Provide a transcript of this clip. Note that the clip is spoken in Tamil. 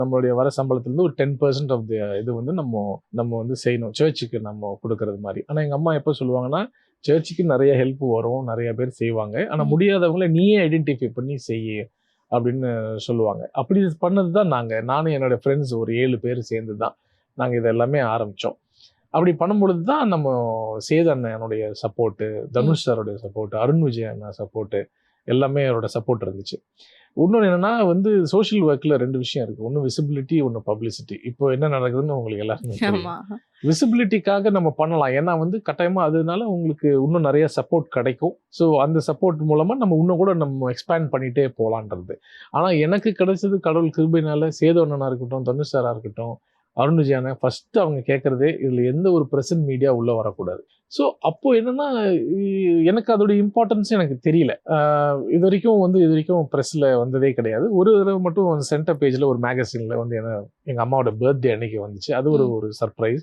நம்மளுடைய வர சம்பளத்துலேருந்து ஒரு 10% ஆஃப் தி இது வந்து நம்ம நம்ம வந்து செய்யணும், சர்ச்சுக்கு நம்ம கொடுக்கறது மாதிரி. ஆனால் எங்கள் அம்மா எப்போ சொல்லுவாங்கன்னா, சர்ச்சுக்கு நிறைய ஹெல்ப் வரும், நிறைய பேர் செய்வாங்க, ஆனால் ம். முடியாதவங்கள நீயே ஐடென்டிஃபை பண்ணி செய்யு அப்படின்னு சொல்லுவாங்க. அப்படி பண்ணது தான் நானும் என்னோட ஃப்ரெண்ட்ஸ் ஒரு 7 பேர் சேர்ந்து தான் நாங்கள் இது எல்லாமே ஆரம்பித்தோம். அப்படி பண்ணும்பொழுது தான் நம்ம சேது அண்ணனுடைய சப்போர்ட்டு, ம். தனுஷ் சாருடைய சப்போர்ட், அருண் விஜய் அண்ணா சப்போர்ட்டு எல்லாமே அவரோட சப்போர்ட் இருந்துச்சு. இன்னொன்னு என்னன்னா வந்து சோஷியல் ஒர்க்ல 2 விஷயம் இருக்கு. ஒண்ணு விசிபிலிட்டி, ஒண்ணு பப்ளிசிட்டி. இப்போ என்ன நடக்குதுன்னு உங்களுக்கு எல்லாருக்குமே தெரியும். ஆமா. விசிபிலிட்டிக்காக நம்ம பண்ணலாம். ஏன்னா வந்து கட்டாயமா அதனால உங்களுக்கு இன்னும் நிறைய சப்போர்ட் கிடைக்கும். ஸோ அந்த சப்போர்ட் மூலமா நம்ம இன்னும் கூட நம்ம எக்ஸ்பேண்ட் பண்ணிட்டே போலான்றது. ஆனா எனக்கு கிடைச்சது கடவுள் கிருபையினால சேது அண்ணனா இருக்கட்டும், தனுஷ் சாரா இருக்கட்டும், அருண் விஜய் அண்ணன் ஃபர்ஸ்ட் அவங்க கேட்கறதே இதுல எந்த ஒரு பிரசன்ட் மீடியா உள்ள வரக்கூடாது. ஸோ அப்போ என்னன்னா எனக்கு அதோட இம்பார்ட்டன்ஸ் எனக்கு தெரியல. இது வரைக்கும் பிரஸ்ல வந்ததே கிடையாது. ஒரு தடவை மட்டும் சென்டர் பேஜ்ல ஒரு மேகசின்ல வந்து எங்க அம்மாவோட பர்த்டே அன்னைக்கு வந்துச்சு. அது ஒரு ம். ஒரு சர்ப்ரைஸ்.